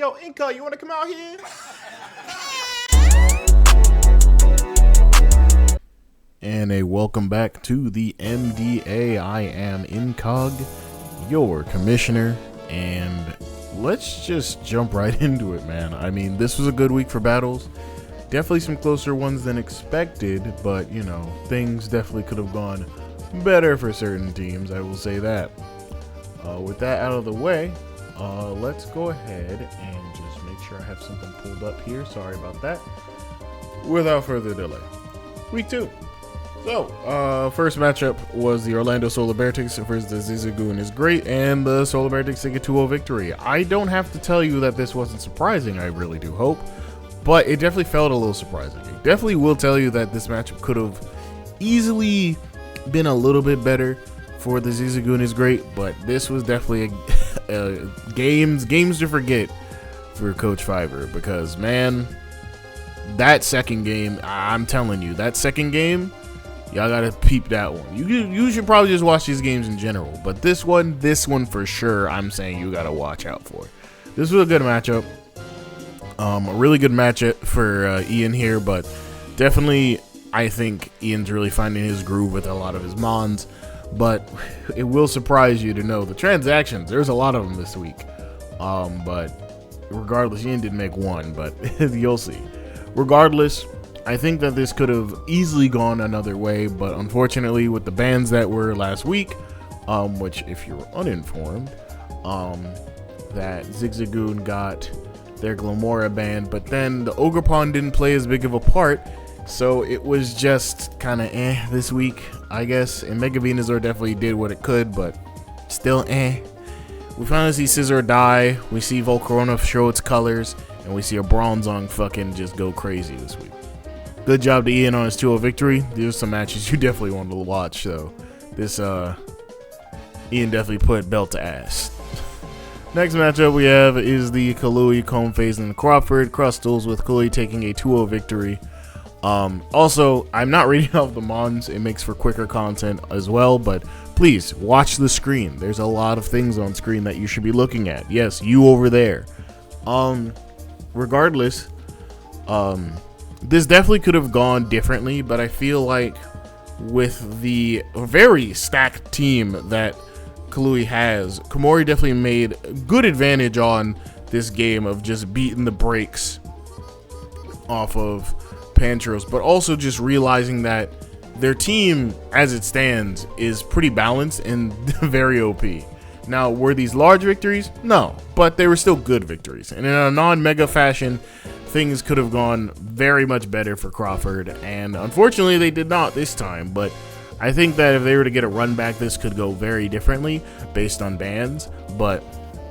Yo, Inca, you want to come out here? And a welcome back to the MDA. I am Incog, your commissioner, and let's just jump right into it, man. I mean, this was a good week for battles. Definitely some closer ones than expected, but, you know, things definitely could have gone better for certain teams, I will say that. With that out of the way, let's go ahead and just make sure I have something pulled up here. Sorry about that. Without further delay. Week 2. So, first matchup was the Orlando Solar Beartics versus the Zigzagoon is great, and the Solar Beartics take a 2-0 victory. I don't have to tell you that this wasn't surprising, I really do hope, but it definitely felt a little surprising. It definitely will tell you that this matchup could have easily been a little bit better for the Zigzagoon is great, but this was definitely a games to forget for Coach Fiverr, because, man, that second game, I'm telling you, that second game, y'all gotta peep that one. You should probably just watch these games in general, but this one for sure, I'm saying you gotta watch out for. This was a good matchup, a really good matchup for Ian here, but definitely I think Ian's really finding his groove with a lot of his mons. But it will surprise you to know the transactions, there's a lot of them this week, but regardless, Ian did make one, but you'll see. Regardless, I think that this could have easily gone another way, but unfortunately with the bans that were last week, which if you're uninformed, that Zigzagoon got their Glamora banned, but then the Ogrepon didn't play as big of a part, so it was just kind of this week, I guess. And Mega Venusaur definitely did what it could, but still We finally see Scizor die, we see Volcarona show its colors, and we see a Bronzong fucking just go crazy this week. Good job to Ian on his 2-0 victory. These are some matches you definitely wanted to watch, so this Ian definitely put belt to ass. Next matchup we have is the Kahului, Comfeys, and Crawford. Crustles with Kahului taking a 2-0 victory. Also, I'm not reading off the mons, it makes for quicker content as well, but please watch the screen. There's a lot of things on screen that you should be looking at. Yes, you over there. Regardless, this definitely could have gone differently, but I feel like with the very stacked team that Kahului has, Komori definitely made good advantage on this game of just beating the brakes off of Pantros, but also just realizing that their team as it stands is pretty balanced and very OP. Now, were these large victories? No, but they were still good victories, and in a non-mega fashion, things could have gone very much better for Crawford, and unfortunately they did not this time. But I think that if they were to get a run back, this could go very differently based on bans. But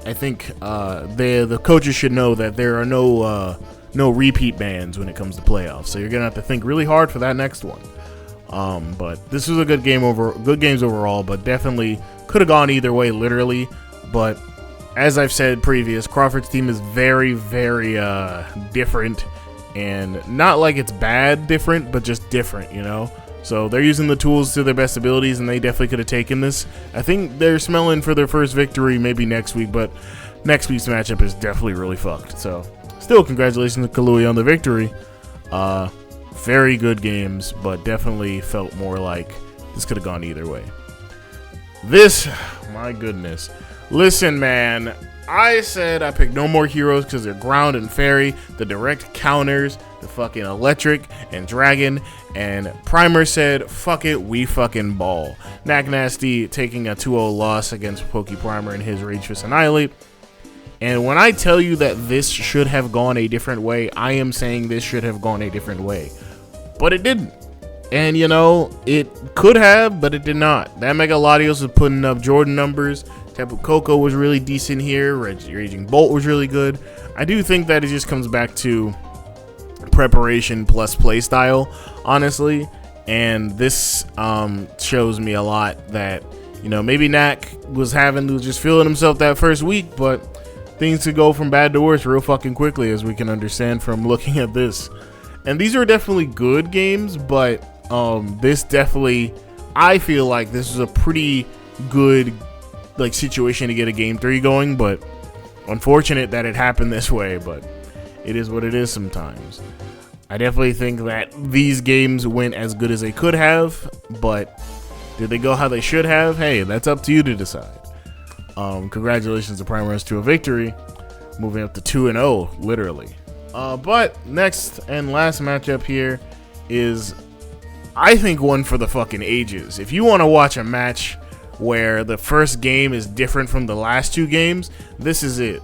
I think the coaches should know that there are no repeat bans when it comes to playoffs, so you're gonna have to think really hard for that next one. But this was a good game good games overall, but definitely could have gone either way, literally. But as I've said previous, Crawford's team is very, very different, and not like it's bad different, but just different, you know. So they're using the tools to their best abilities, and they definitely could have taken this. I think they're smelling for their first victory maybe next week, but next week's matchup is definitely really fucked. So still, congratulations to Kahului on the victory. Very good games, but definitely felt more like this could have gone either way. This, my goodness. Listen, man, I said I picked no more heroes because they're ground and fairy, the direct counters, the fucking electric and dragon, and Primer said, fuck it, we fucking ball. Knack Nasty taking a 2-0 loss against Poke Primer in his Rage Fist Annihilate. And when I tell you that this should have gone a different way, I am saying this should have gone a different way. But it didn't. And, you know, it could have, but it did not. That Mega Latios was putting up Jordan numbers. Tapu Koko was really decent here. Raging Bolt was really good. I do think that it just comes back to preparation plus playstyle, honestly. And this shows me a lot that, you know, maybe Knack was just feeling himself that first week, but things could go from bad to worse real fucking quickly, as we can understand from looking at this. And these are definitely good games, but this definitely, I feel like this is a pretty good situation to get a game 3 going, but unfortunate that it happened this way, but it is what it is sometimes. I definitely think that these games went as good as they could have, but did they go how they should have? Hey, that's up to you to decide. Congratulations to Primaris to a victory, moving up to 2-0, literally. But next and last matchup here is, I think, one for the fucking ages. If you want to watch a match where the first game is different from the last two games, this is it.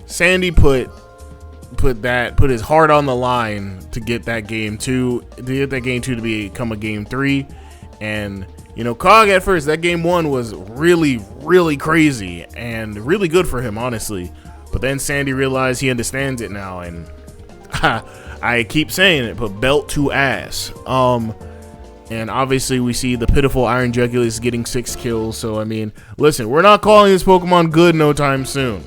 Sandy put his heart on the line to get that game two, to become a game 3. And you know, Cog at first, that game 1 was really, really crazy and really good for him, honestly. But then Sandy realized he understands it now, and I keep saying it, but belt to ass. And obviously we see the pitiful Iron Jugulus getting 6 kills. So I mean, listen, we're not calling this Pokemon good no time soon,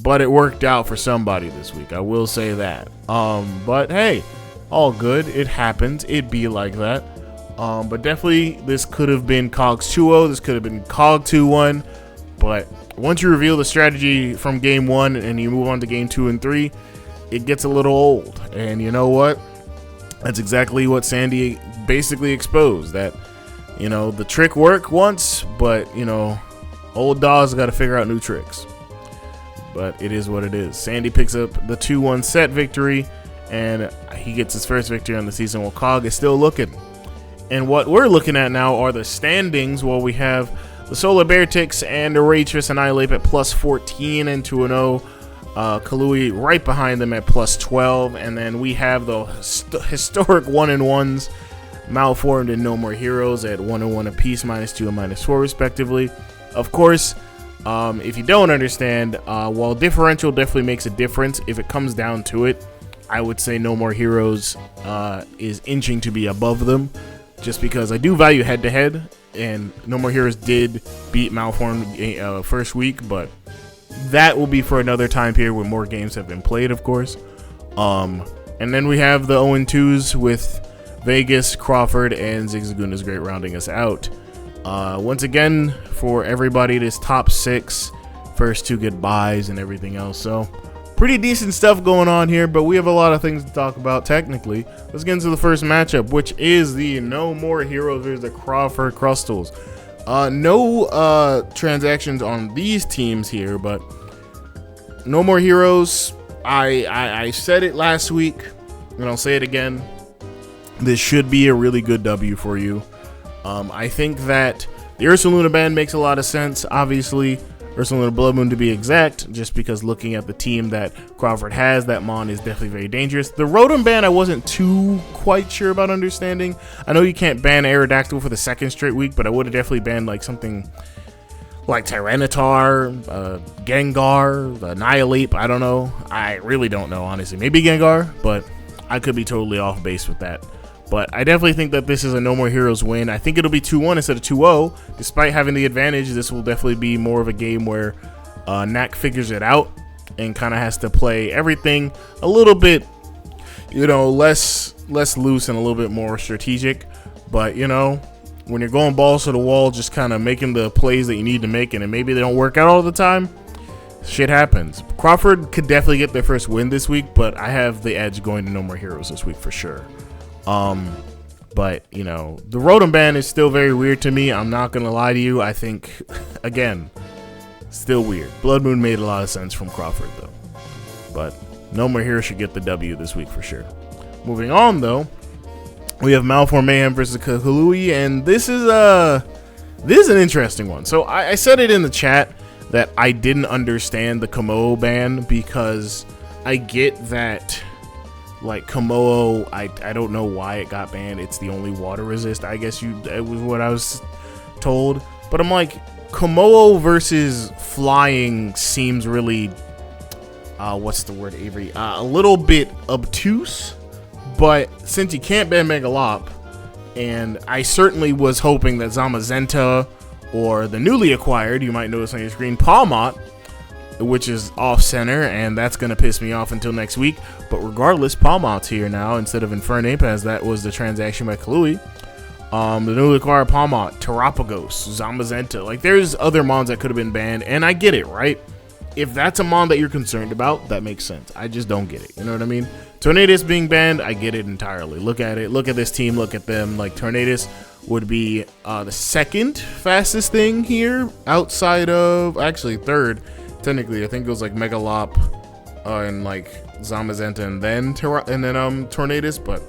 but it worked out for somebody this week, I will say that. But hey, all good, it happens, it be like that. But definitely this could have been Cog's 2-0, this could have been Cog 2-1, but once you reveal the strategy from game 1 and you move on to game 2 and 3, it gets a little old. And you know what? That's exactly what Sandy basically exposed, that, you know, the trick worked once, but, you know, old dogs got to figure out new tricks. But it is what it is. Sandy picks up the 2-1 set victory, and he gets his first victory on the season while Cog is still looking. And what we're looking at now are the standings. Well, we have the Solar Beartics and the Rachis Annihilate at plus 14 and 2-0. Kahului right behind them at plus 12. And then we have the historic 1-1s, Malformed and No More Heroes at 1-1 apiece, -2 and -4 respectively. Of course, if you don't understand, while differential definitely makes a difference, if it comes down to it, I would say No More Heroes is inching to be above them. Just because I do value head-to-head, and No More Heroes did beat Malformed first week, but that will be for another time period when more games have been played, of course. And then we have the 0-2s with Vegas, Crawford, and Zigzagoon is great rounding us out. Once again, for everybody, it is top 6, first 2 get buys and everything else. So pretty decent stuff going on here, but we have a lot of things to talk about technically. Let's get into the first matchup, which is the No More Heroes versus the Crawford Crustles. No transactions on these teams here, but No More Heroes, I said it last week, and I'll say it again. This should be a really good W for you. I think that the Ursaluna ban makes a lot of sense, obviously. Ursaluna Blood Moon to be exact, just because looking at the team that Crawford has, that Mon is definitely very dangerous. The Rotom ban I wasn't too quite sure about understanding. I know you can't ban Aerodactyl for the 2nd straight week, but I would have definitely banned like something like Tyranitar, Gengar, Annihilate, I don't know. I really don't know, honestly. Maybe Gengar, but I could be totally off base with that. But I definitely think that this is a No More Heroes win. I think it'll be 2-1 instead of 2-0. Despite having the advantage, this will definitely be more of a game where Knack figures it out and kind of has to play everything a little bit, you know, less loose and a little bit more strategic. But, you know, when you're going balls to the wall, just kind of making the plays that you need to make, and maybe they don't work out all the time, shit happens. Crawford could definitely get their first win this week, but I have the edge going to No More Heroes this week for sure. But, you know, the Rotom ban is still very weird to me. I'm not going to lie to you. I think, again, still weird. Blood Moon made a lot of sense from Crawford, though. But No More Heroes should get the W this week for sure. Moving on, though, we have Malformed Mayhem versus Kahului, and this is an interesting one. So I said it in the chat that I didn't understand the Komodo ban, because I get that, like, Komodo, I don't know why it got banned. It's the only water resist, I guess it was what I was told. But I'm like, Komodo versus flying seems really, what's the word, Avery? A little bit obtuse. But since you can't ban Megalop, and I certainly was hoping that Zamazenta or the newly acquired, you might notice on your screen, Palmot, which is off-center, and that's going to piss me off until next week. But regardless, Palmot's here now instead of Infernape, as that was the transaction by Kahului. The newly acquired Palmot, Terapagos, Zamazenta. Like, there's other mons that could have been banned, and I get it, right? if that's a mon that you're concerned about, that makes sense. I just don't get it. You know what I mean? Tornadus being banned, I get it entirely. Look at it. Look at this team. Look at them. Like, Tornadus would be the second fastest thing here outside of, actually third, technically. I think it was like Megalop and like Zamazenta and then Tornadus, but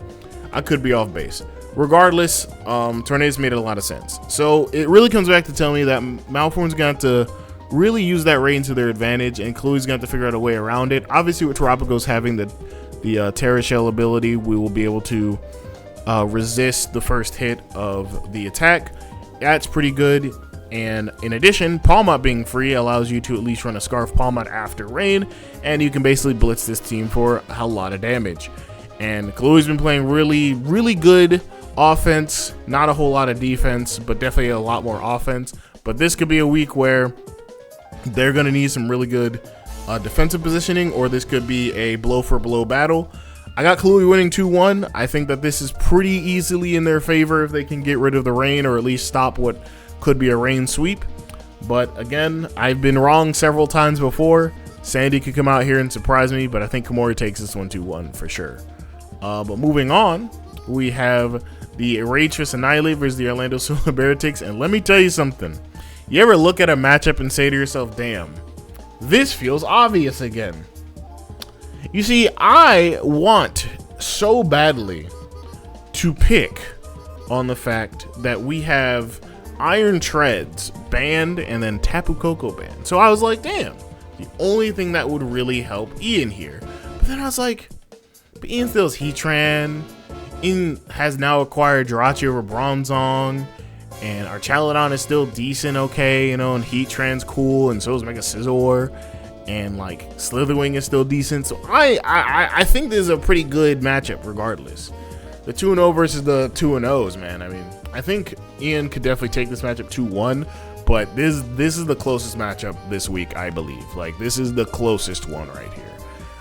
I could be off base. Regardless, Tornadus made a lot of sense. So it really comes back to tell me that Malformed's going to have to really use that rain to their advantage, and Kahlui's going to have to figure out a way around it. Obviously, with Terrapagos having the Terra Shell ability, we will be able to resist the first hit of the attack. That's pretty good. And in addition, Palmot being free allows you to at least run a Scarf Palmot after rain, and you can basically blitz this team for a lot of damage. And Kahlui's been playing really, really good offense, not a whole lot of defense, but definitely a lot more offense. But this could be a week where they're going to need some really good defensive positioning, or this could be a blow for blow battle. I got Kahului winning 2-1. I think that this is pretty easily in their favor if they can get rid of the rain, or at least stop what could be a rain sweep. But again, I've been wrong several times before. Sandy could come out here and surprise me, but I think Komori takes this one 2-1 for sure. But moving on, we have the Rachus Annihilate versus the Orlando Sula Beartics, and let me tell you something. You ever look at a matchup and say to yourself, damn, this feels obvious again? You see, I want so badly to pick on the fact that we have Iron Treads banned and then Tapu Koko banned. So I was like, damn, the only thing that would really help Ian here. But then I was like, but Ian still has Heatran. Ian has now acquired Jirachi over Bronzong, and our Chaladon is still decent, okay, you know, and Heatran's cool, and so is Mega Scizor, and like Slitherwing is still decent. So I think this is a pretty good matchup regardless. The 2-0 versus the 2-0s, man. I mean, I think Ian could definitely take this matchup 2-1, but this is the closest matchup this week, I believe. Like, this is the closest one right here.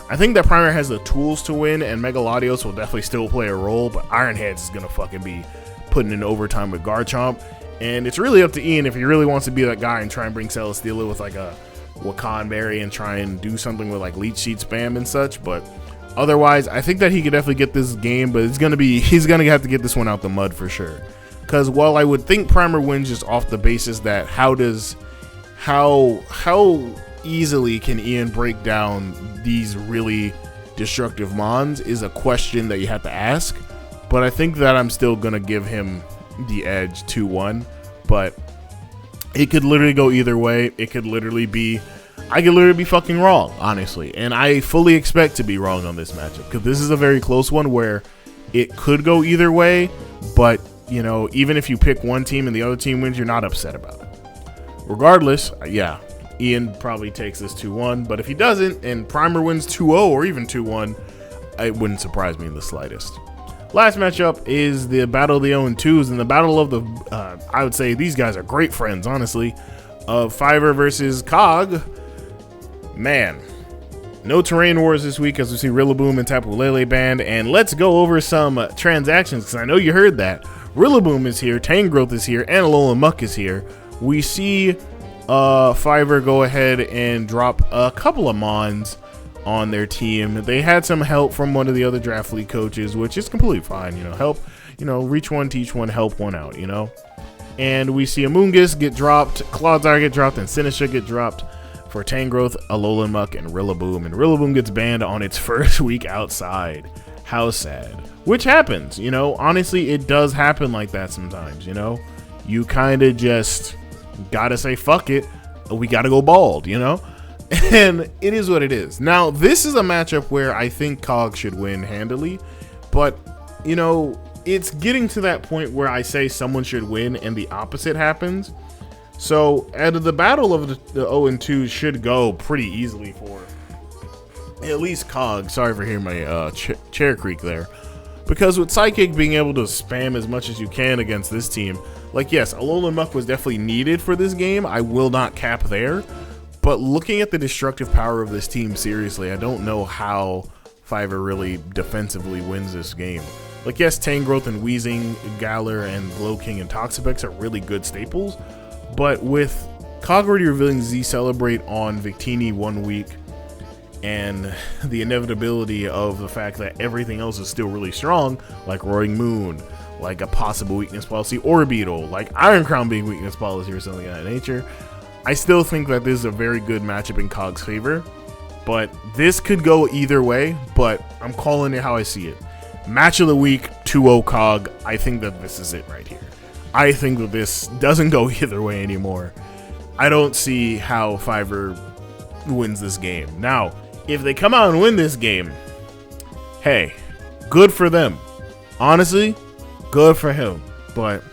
I think that Primer has the tools to win, and Megalodios will definitely still play a role, but Ironheads is going to fucking be putting in overtime with Garchomp. And it's really up to Ian if he really wants to be that guy and try and bring Celesteela with like a Wakan Berry and try and do something with like Leech Seed spam and such. But otherwise, I think that he could definitely get this game, but he's going to have to get this one out the mud for sure. Because while I would think Primer wins just off the basis that how easily can Ian break down these really destructive mons is a question that you have to ask. But I think that I'm still going to give him the edge 2-1. But it could literally go either way. It could literally be, I could literally be fucking wrong, honestly. And I fully expect to be wrong on this matchup, because this is a very close one where it could go either way. But, you know, even if you pick one team and the other team wins, you're not upset about it. Regardless, yeah, Ian probably takes this 2-1, but if he doesn't and Primer wins 2-0 or even 2-1, it wouldn't surprise me in the slightest. Last matchup is the Battle of the 0-2s, and the Battle of the, I would say these guys are great friends, honestly, of Fiverr versus Cog. Man, no terrain wars this week as we see Rillaboom and Tapu Lele banned, and let's go over some transactions, because I know you heard that. Rillaboom is here, Tangrowth is here, and Alolan Muck is here. We see Fiverr go ahead and drop a couple of mons on their team. They had some help from one of the other draft league coaches, which is completely fine, you know, help, you know, reach one, teach one, help one out, you know. And we see Amoonguss get dropped, Clodsire get dropped, and Sinistcha get dropped for Tangrowth, Alolan Muck, and Rillaboom. And Rillaboom gets banned on its first week outside. How sad. Which happens, you know, honestly, it does happen like that sometimes, you know. You kind of just gotta say fuck it, we gotta go bald, you know. And it is what it is. Now, this is a matchup where I think Cog should win handily, but, you know, it's getting to that point where I say someone should win and the opposite happens. So, out of the Battle of the 0-2 should go pretty easily for at least Cog. Sorry for hearing my chair creak there. Because with Psychic being able to spam as much as you can against this team, like, yes, Alolan Muck was definitely needed for this game. I will not cap there. But looking at the destructive power of this team, seriously, I don't know how Fiverr really defensively wins this game. Like, yes, Tangrowth and Weezing, Galar, and Glowking and Toxapex are really good staples. But with COG already revealing Z Celebrate on Victini 1 week, and the inevitability of the fact that everything else is still really strong, like Roaring Moon, like a possible weakness policy, Orbeetle, like Iron Crown being weakness policy or something of that nature. I still think that this is a very good matchup in COG's favor, but this could go either way, but I'm calling it how I see it. Match of the week, 2-0 COG. I think that this is it right here. I think that this doesn't go either way anymore. I don't see how Fiverr wins this game. Now, if they come out and win this game, hey, good for them. Honestly, good for him. But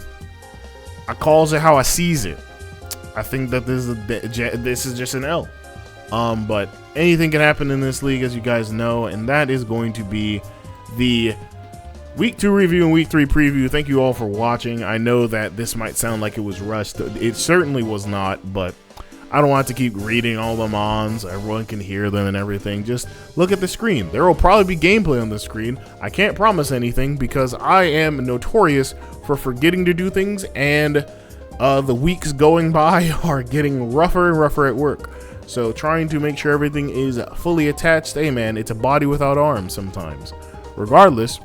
I calls it how I sees it. I think that this is just an L. But anything can happen in this league, as you guys know, and that is going to be the Week 2 review and Week 3 preview. Thank you all for watching. I know that this might sound like it was rushed. It certainly was not, but I don't want to keep reading all the mons. Everyone can hear them and everything. Just look at the screen. There will probably be gameplay on the screen. I can't promise anything because I am notorious for forgetting to do things, and the weeks going by are getting rougher and rougher at work. So trying to make sure everything is fully attached. Hey man, it's a body without arms sometimes. Regardless,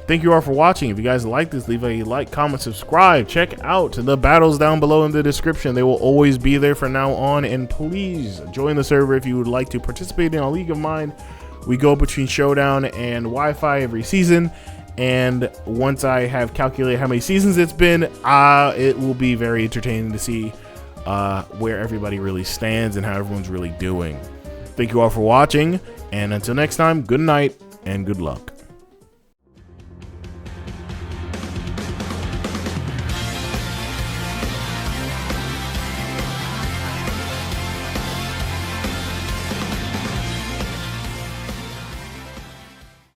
thank you all for watching. If you guys like this, leave a like, comment, subscribe. Check out the battles down below in the description. They will always be there from now on. And please join the server if you would like to participate in a league of mine. We go between Showdown and Wi-Fi every season. And once I have calculated how many seasons it's been, it will be very entertaining to see where everybody really stands and how everyone's really doing. Thank you all for watching. And until next time, good night and good luck.